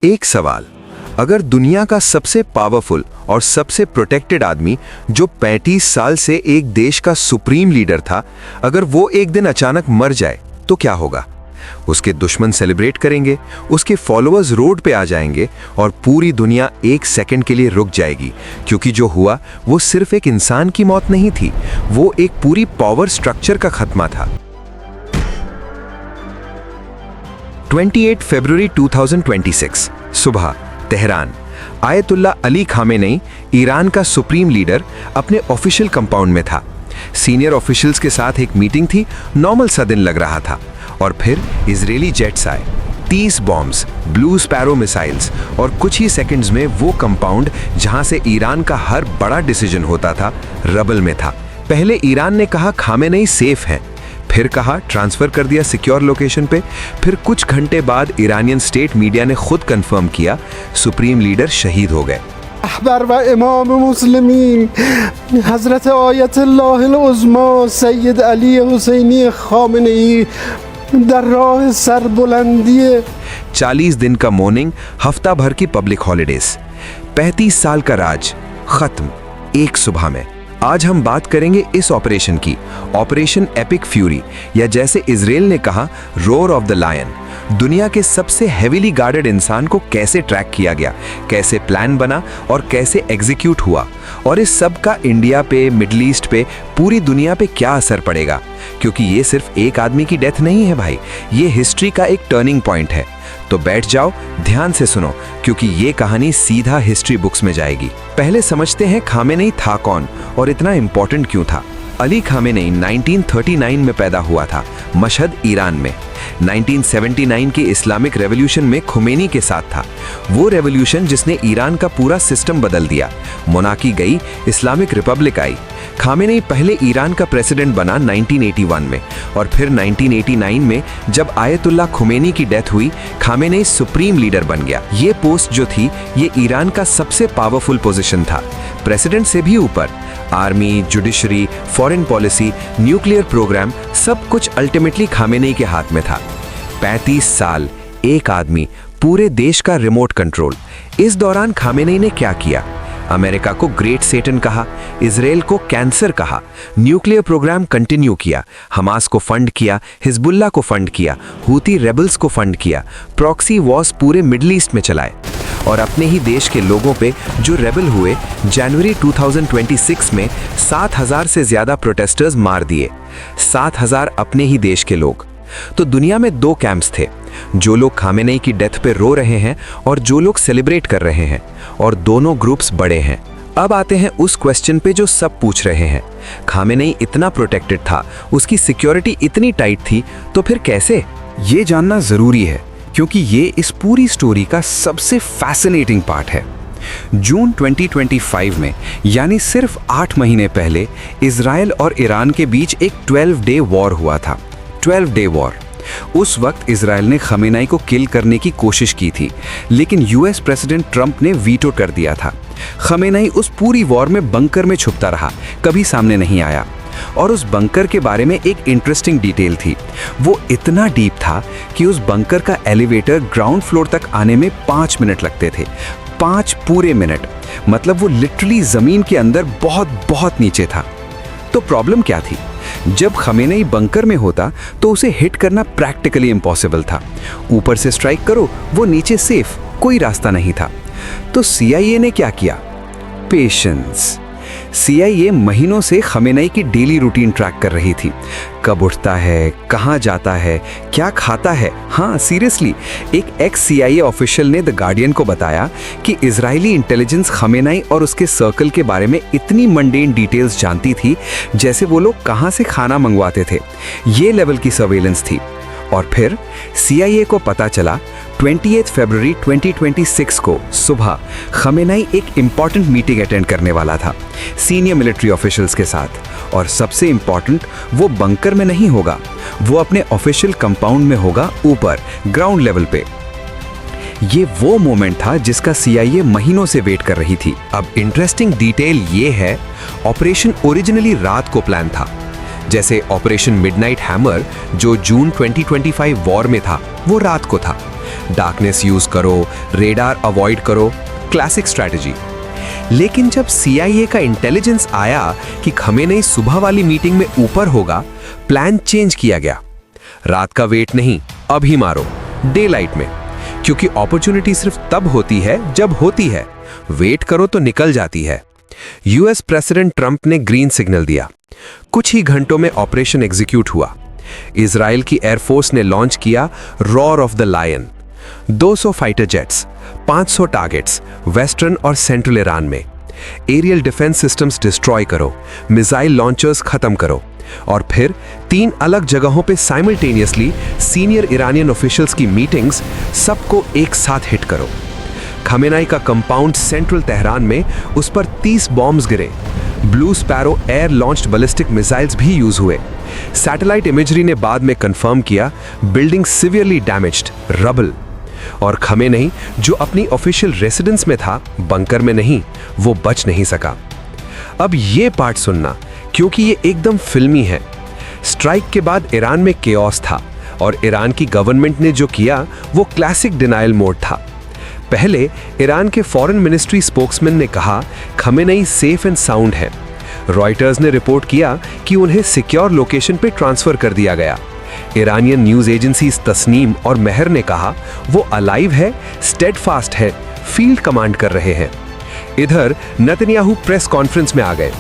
एक सवाल, अगर दुनिया का सबसे पावरफुल और सबसे प्रोटेक्टेड आदमी जो 35 साल से एक देश का सुप्रीम लीडर था, अगर वो एक दिन अचानक मर जाए तो क्या होगा? उसके दुश्मन सेलिब्रेट करेंगे, उसके फॉलोअर्स रोड पे आ जाएंगे और पूरी दुनिया एक सेकंड के लिए रुक जाएगी, क्योंकि जो हुआ वो सिर्फ एक इंसान की मौत नहीं थी, वो एक पूरी पावर स्ट्रक्चर का खत्मा था। 28 फरवरी 2026 सुबह Tehran. Ayatollah Ali Khamenei, Iran का सुप्रीम लीडर, अपने ऑफिशियल कंपाउंड में था। सीनियर ऑफिशियल्स के साथ एक मीटिंग थी, नॉर्मल सा दिन लग रहा था और फिर इजरायली जेट्स आए। 30 बॉम्ब्स, ब्लू स्पैरो मिसाइल्स और कुछ ही सेकंड्स में वो कंपाउंड जहां से ईरान का हर बड़ा डिसीजन होता था, रबल में था। पहले ईरान ने कहा खामेनेई सेफ हैं, फिर कहा ट्रांसफर कर दिया सिक्योर लोकेशन पे, फिर कुछ घंटे बाद ईरानियन स्टेट मीडिया ने खुद कंफर्म किया सुप्रीम लीडर शहीद हो गए। रहबर व इमाम मुस्लिमीन हजरत आयतुल्लाह उज़्मा सैयद अली हुसैनी खामेनेई दर राह सरबुलंदी। 40 दिन का मॉर्निंग, हफ्ता भर की पब्लिक हॉलीडेज, 35 साल का राज खत्म एक सुबह में। आज हम बात करेंगे इस ऑपरेशन की, ऑपरेशन एपिक फ्यूरी, या जैसे इजराइल ने कहा रोर ऑफ द लायन। दुनिया के सबसे हेवीली गार्डेड इंसान को कैसे ट्रैक किया गया, कैसे प्लान बना और कैसे एग्जीक्यूट हुआ, और इस सब का इंडिया पे, मिडिल ईस्ट पे, पूरी दुनिया पे क्या असर पड़ेगा, क्योंकि ये सिर्फ एक आदमी की डेथ नहीं है भाई, ये हिस्ट्री का एक टर्निंग पॉइंट है। तो बैठ जाओ, ध्यान से सुनो, क्योंकि ये कहानी सीधा हिस्ट्री बुक्स में जाएगी। पहले समझते हैं खामेनेई था कौन और इतना इंपॉर्टेंट क्यों था। अली खामेनेई 1939 में पैदा हुआ था, मशहद, ईरान में। 1979 के इस्लामिक रेवोल्यूशन में खुमैनी के साथ था, वो रेवोल्यूशन जिसने ईरान का पूरा सिस्टम बदल दिया। मोनार्की गई, इस्लामिक रिपब्लिक आई। खामेनेई पहले ईरान का प्रेसिडेंट बना 1981 में, और फिर 1989 में जब आयतुल्ला खुमैनी की डेथ हुई, खामेनेई सुप्रीम लीडर बन गया। ये पोस्ट जो थी, ये ईरान का सबसे पावरफुल पोजीशन था, प्रेसिडेंट से भी ऊपर। Army, judiciary, foreign policy, nuclear program, सब कुछ अल्टीमेटली खामेनेई के हाथ में था। 35 साल, एक आदमी, पूरे देश का रिमोट कंट्रोल। इस दौरान खामेनेई ने क्या किया? अमेरिका को ग्रेट सेटन कहा, इजराइल को कैंसर कहा, न्यूक्लियर प्रोग्राम कंटिन्यू किया, हमास को फंड किया, हिजबुल्ला को फंड किया, हूती रेबल्स को फंड किया, प्रॉक्सी वॉर्स पूरे मिडिल ईस्ट में चलाए, और अपने ही देश के लोगों पे जो रेबल हुए, जनवरी 2026 में 7,000 से ज्यादा प्रोटेस्टर्स मार दिए। 7,000 अपने ही देश के लोग। तो दुनिया में दो कैंप्स थे, जो लोग खामेनेई की डेथ पे रो रहे हैं और जो लोग सेलिब्रेट कर रहे हैं, और दोनों ग्रुप्स बड़े हैं। अब आते हैं उस क्वेश्चन पे जो सब पूछ रहे हैं, खामेनेई इतना प्रोटेक्टेड था, उसकी सिक्योरिटी इतनी टाइट थी, तो फिर कैसे? ये जानना जरूरी है, क्योंकि ये इस पूरी स्टोरी का सबसे फैसिनेटिंग पार्ट है। जून 2025 में, यानी सिर्फ 8 महीने पहले, इजराइल और ईरान के बीच एक 12 डे वॉर हुआ था। 12 डे वॉर। उस वक्त इजराइल ने खामेनेई को किल करने की कोशिश की थी, लेकिन यूएस प्रेसिडेंट ट्रंप ने वीटो कर दिया था। खामेनेई उस पूरी वॉर में बंकर में छुपता रहा, कभी सामने नहीं आया। और उस बंकर के बारे में एक इंटरेस्टिंग डिटेल थी, वो इतना डीप था कि उस बंकर का एलिवेटर ग्राउंड फ्लोर तक आने में 5 मिनट लगते थे। 5 पूरे मिनट, मतलब वो लिटरली जमीन के अंदर बहुत बहुत नीचे था। तो प्रॉब्लम क्या थी? जब खामेनेई बंकर में होता तो उसे हिट करना प्रैक्टिकली इम्पॉसिबल था। ऊपर से स्ट्राइक करो, वो नीचे सेफ, कोई रास्ता नहीं था। तो सीआईए ने क्या किया? पेशेंस। सीआईए महीनों से खामेनेई की डेली रूटीन ट्रैक कर रही थी। कब उठता है, कहाँ जाता है, क्या खाता है। हाँ, सीरियसली, एक एक्स सीआईए ऑफिशियल ने द गार्डियन को बताया कि इजरायली इंटेलिजेंस खामेनेई और उसके सर्कल के बारे में इतनी मंडेन डिटेल्स जानती थी, जैसे वो लोग कहाँ से खाना मंगवाते थे। ये लेवल की सर्वेलेंस थी। और फिर सीआईए को पता चला 28 फरवरी 2026 को सुबह खामेनेई एक इंपॉर्टेंट मीटिंग अटेंड करने वाला था सीनियर मिलिट्री ऑफिशियल्स के साथ। और सबसे इंपॉर्टेंट, वो बंकर में नहीं होगा, वो अपने ऑफिशियल कंपाउंड में होगा, ऊपर ग्राउंड लेवल पे। ये वो मोमेंट था जिसका सीआईए महीनों से वेट कर रही थी। अब इंटरेस्टिंग डिटेल ये है, ऑपरेशन ओरिजिनली रात को प्लान था, जैसे ऑपरेशन मिडनाइट हैमर जो जून 2025 वॉर में था, वो रात को था। डार्कनेस यूज करो, रेडार अवॉइड करो, क्लासिक स्ट्रैटेजी। लेकिन जब CIA का इंटेलिजेंस आया कि खमेनेई सुबह वाली मीटिंग में ऊपर होगा, प्लान चेंज किया गया। रात का वेट नहीं, अभी मारो, डे लाइट में, क्योंकि अपॉर्चुनिटी सिर्फ तब होती है जब होती है, वेट करो तो निकल जाती है। US प्रेसिडेंट ट्रंप ने ग्रीन सिग्नल दिया। कुछ ही घंटों में ऑपरेशन एग्जीक्यूट हुआ। इजराइल की एयरफोर्स ने लॉन्च किया roar of the lion. 200 fighter jets, 500 targets western और सेंट्रल ईरान में। एरियल डिफेंस सिस्टम्स डिस्ट्रॉय करो, मिसाइल लॉन्चर्स खत्म करो, और फिर 3 अलग जगहों पे साइमल्टेनियसली सीनियर ईरानियन ऑफिशियल्स की मीटिंग्स, सबको एक साथ हिट करो। खमेनाई का कंपाउंड सेंट्रल तेहरान में, उस पर 30 बॉम्ब्स गिरे। Blue sparrow air launched ballistic missiles भी यूज हुए। सैटेलाइट इमेजरी ने बाद में कंफर्म किया बिल्डिंग सिवियरली डैमेज्ड, रबल। और खमेनेई जो अपनी ऑफिशियल रेसिडेंस में था, बंकर में नहीं, वो बच नहीं सका। अब ये पार्ट सुनना, क्योंकि ये एकदम फिल्मी है। स्ट्राइक के बाद ईरान में केओस था, और ईरान की गवर्नमेंट ने जो किया वो क्लासिक डिनायल मोड था। पहले ईरान के फॉरेन मिनिस्ट्री स्पोक्समैन ने कहा खमेनेई सेफ एंड साउंड है। रॉयटर्स ने रिपोर्ट किया कि उन्हें सिक्योर लोकेशन पे ट्रांसफर कर दिया गया। ईरानियन न्यूज एजेंसीज तस्नीम और मेहर ने कहा वो अलाइव है, स्टेडफास्ट है, फील्ड कमांड कर रहे हैं। इधर नेतन्याहू प्रेस कॉन्फ्रेंस में आ गए।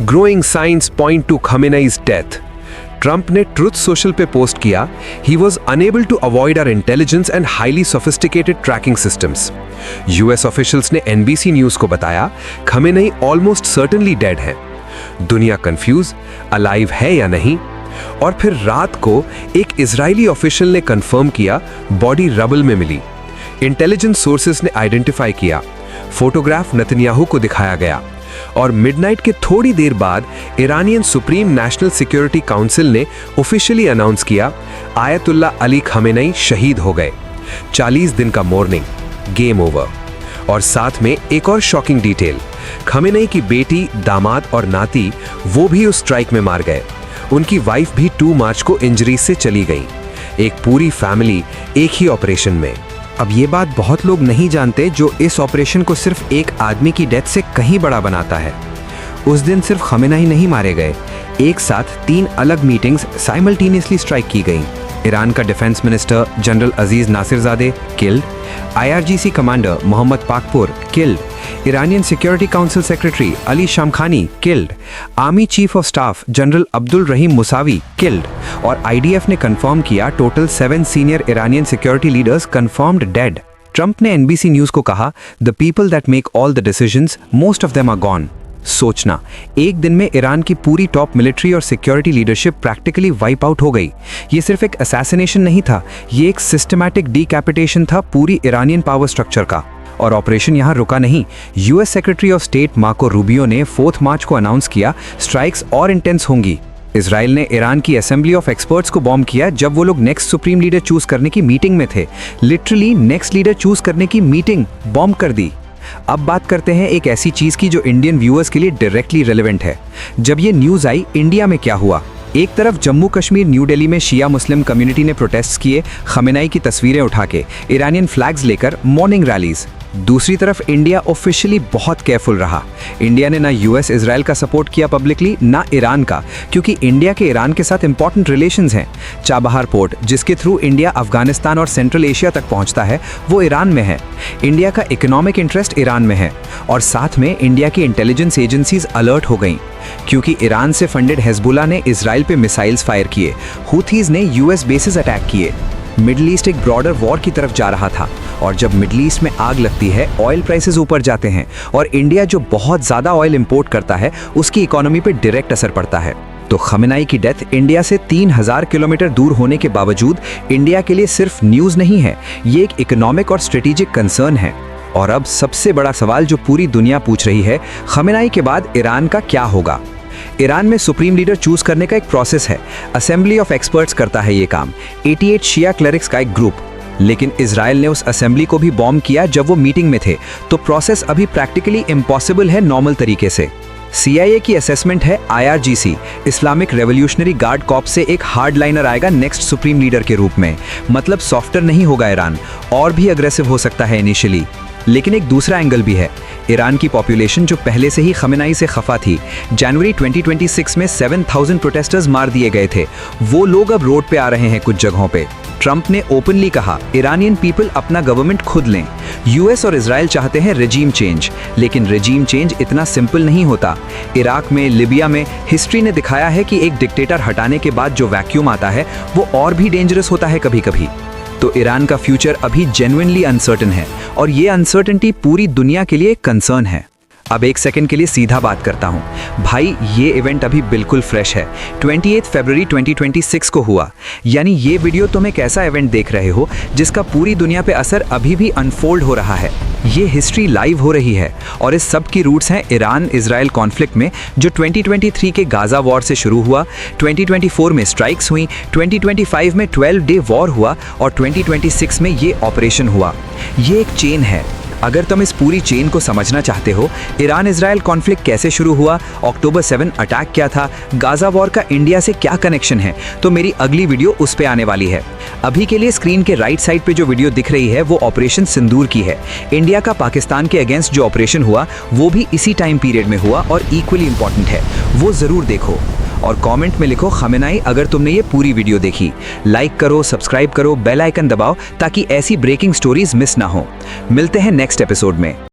Growing science point to Khamenei's death. Trump ने ट्रुथ सोशल पे पोस्ट किया, he was unable to avoid our intelligence and highly sophisticated tracking systems. US officials ने NBC न्यूज को बताया खमेनेई ऑलमोस्ट सर्टेनली डेड है। दुनिया कंफ्यूज, अलाइव है या नहीं। और फिर रात को एक इजरायली ऑफिशियल ने कंफर्म किया बॉडी रबल में मिली। इंटेलिजेंस सोर्सेस ने आइडेंटिफाई किया। फोटोग्राफ नेतन्याहू को दिखाया गया। और मिडनाइट के थोड़ी देर बाद Iranian supreme national security council ने ऑफिशियली अनाउंस किया आयतुल्ला अली खमेनेई शहीद हो गए। 40 दिन का मॉर्निंग, गेम ओवर। और साथ में एक और शॉकिंग डिटेल, खमेनेई की बेटी, दामाद और नाती वो भी उस स्ट्राइक में मार गए। उनकी वाइफ भी 2 मार्च को इंजरी से चली गई। एक पूरी फैमिली एक ही ऑपरेशन में। अब ये बात बहुत लोग नहीं जानते जो इस ऑपरेशन को सिर्फ एक आदमी की डेथ से कहीं बड़ा बनाता है। उस दिन सिर्फ खमेनेई नहीं मारे गए, एक साथ 3 अलग मीटिंग्स साइमल्टेनियसली स्ट्राइक की गई। ईरान का defence minister general Aziz Nasirzadeh killed, IRGC commander Mohammad Pakpour killed, Iranian security council secretary Ali Shamkhani killed, army chief of staff general Abdul Rahim Mousavi killed, और IDF ने confirm किया total 7 senior Iranian security leaders confirmed dead. Trump ने NBC news को कहा, the people that make all the decisions, most of them are gone. सोचना, एक दिन में ईरान की पूरी टॉप मिलिट्री और security leadership practically wipe out हो गई। ये सिर्फ एक असैसिनेशन नहीं था, ये एक सिस्टमैटिक डीकैपिटेशन था पूरी ईरानियन पावर स्ट्रक्चर का। और ऑपरेशन यहाँ रुका नहीं। US secretary of state Marco Rubio ने 4 मार्च को अनाउंस किया स्ट्राइक्स और इंटेंस होंगी। इजराइल ने ईरान की असेंबली ऑफ एक्सपर्ट्स को बॉम्ब किया जब वो लोग नेक्स्ट सुप्रीम लीडर चूज करने की मीटिंग में थे। लिटरली नेक्स्ट लीडर चूज करने की मीटिंग बॉम्ब कर दी। अब बात करते हैं एक ऐसी चीज की जो इंडियन व्यूअर्स के लिए डायरेक्टली रेलेवेंट है। जब ये न्यूज आई, इंडिया में क्या हुआ? एक तरफ जम्मू कश्मीर न्यू दिल्ली में शिया मुस्लिम कम्युनिटी ने प्रोटेस्ट किए, खमेनेई की तस्वीरें उठा के, ईरानियन फ्लैग्स लेकर मॉर्निंग रैलीज। दूसरी तरफ इंडिया ऑफिशियली बहुत केयरफुल रहा। इंडिया ने ना US इजराइल का सपोर्ट किया पब्लिकली, ना ईरान का, क्योंकि इंडिया के ईरान के साथ इंपॉर्टेंट रिलेशंस हैं। चाबहार पोर्ट, जिसके थ्रू इंडिया अफगानिस्तान और सेंट्रल एशिया तक पहुंचता है, वो ईरान में है। इंडिया का इकोनॉमिक इंटरेस्ट ईरान में है। और साथ में इंडिया की इंटेलिजेंस एजेंसीज अलर्ट हो गईं, क्योंकि ईरान से फंडेड हिजबुल्लाह ने इजराइल पे मिसाइल्स फायर किए, हुथीज ने US बेसिस अटैक किए। मिडिल ईस्ट एक ब्रॉडर वॉर की तरफ जा रहा था, और जब मिडिल ईस्ट में आग लगती है, ऑयल प्राइसेस ऊपर जाते हैं, और इंडिया जो बहुत ज़्यादा ऑयल इंपोर्ट करता है, उसकी इकोनॉमी पे डायरेक्ट असर पड़ता है। तो खमेनेई की डेथ इंडिया से 3000 किलोमीटर दूर होने के बावजूद इंडिया के लिए सिर्फ न्यूज़ नहीं है, ये एक इकोनॉमिक और स्ट्रेटेजिक कंसर्न है। और अब सबसे बड़ा सवाल जो पूरी दुनिया पूछ रही है, खमेनेई के बाद ईरान का क्या होगा? ईरान में सुप्रीम लीडर चूज करने का एक प्रोसेस है। असेंबली ऑफ एक्सपर्ट्स करता है ये काम, 88 शिया क्लरिक्स का एक ग्रुप। लेकिन इजराइल ने उस असेंबली को भी बॉम्ब किया जब वो मीटिंग में थे, तो प्रोसेस अभी प्रैक्टिकली इम्पॉसिबल है नॉर्मल तरीके से। CIA की असेसमेंट है IRGC, Islamic revolutionary guard corps से एक हार्डलाइनर आएगा नेक्स्ट सुप्रीम लीडर के रूप में। मतलब सॉफ्टर नहीं होगा ईरान, और भी अग्रेसिव हो सकता है इनिशियली। लेकिन एक दूसरा एंगल भी है। ईरान की पॉपुलेशन जो पहले से ही खमेनाई से खफा थी, जनवरी 2026 में 7,000 प्रोटेस्टर्स मार दिए गए थे, वो लोग अब रोड पे आ रहे हैं कुछ जगहों पे। ट्रंप ने ओपनली कहा ईरानियन पीपल अपना गवर्नमेंट खुद लें। यूएस और इजराइल चाहते हैं रेजीम चेंज, लेकिन रेजीम चेंज इतना सिंपल नहीं होता। इराक में, लिबिया में हिस्ट्री ने दिखाया है कि एक डिक्टेटर हटाने के बाद जो वैक्यूम आता है वो और भी डेंजरस होता है कभी कभी। तो ईरान का फ्यूचर अभी जेन्युइनली अनसर्टेन है, और ये अनसर्टेनिटी पूरी दुनिया के लिए एक कंसर्न है। अब एक सेकंड के लिए सीधा बात करता हूँ भाई, ये इवेंट अभी बिल्कुल फ्रेश है, 28 फरवरी 2026 को हुआ। यानी ये वीडियो तुम एक ऐसा इवेंट देख रहे हो जिसका पूरी दुनिया पे असर अभी भी अनफोल्ड हो रहा है। ये हिस्ट्री लाइव हो रही है, और इस सब की रूट्स हैं ईरान इजराइल कॉन्फ्लिक्ट में, जो 2023 के गाजा वॉर से शुरू हुआ, 2024 में स्ट्राइक्स हुई, 2025 में 12 डे वॉर हुआ, और 2026 में ये ऑपरेशन हुआ। ये एक चेन है। अगर तुम इस पूरी चेन को समझना चाहते हो, ईरान इजराइल कॉन्फ्लिक्ट कैसे शुरू हुआ, अक्टूबर 7 अटैक क्या था, गाजा वॉर का इंडिया से क्या कनेक्शन है, तो मेरी अगली वीडियो उस पे आने वाली है। अभी के लिए स्क्रीन के राइट साइड पे जो वीडियो दिख रही है वो ऑपरेशन सिंदूर की है। इंडिया का पाकिस्तान के अगेंस्ट जो ऑपरेशन हुआ वो भी इसी टाइम पीरियड में हुआ और इक्वली इंपॉर्टेंट है, वो जरूर देखो। और कमेंट में लिखो खमेनाई अगर तुमने ये पूरी वीडियो देखी। लाइक करो, सब्सक्राइब करो, बेल आइकन दबाओ ताकि ऐसी ब्रेकिंग स्टोरीज मिस ना हो। मिलते हैं नेक्स्ट एपिसोड में।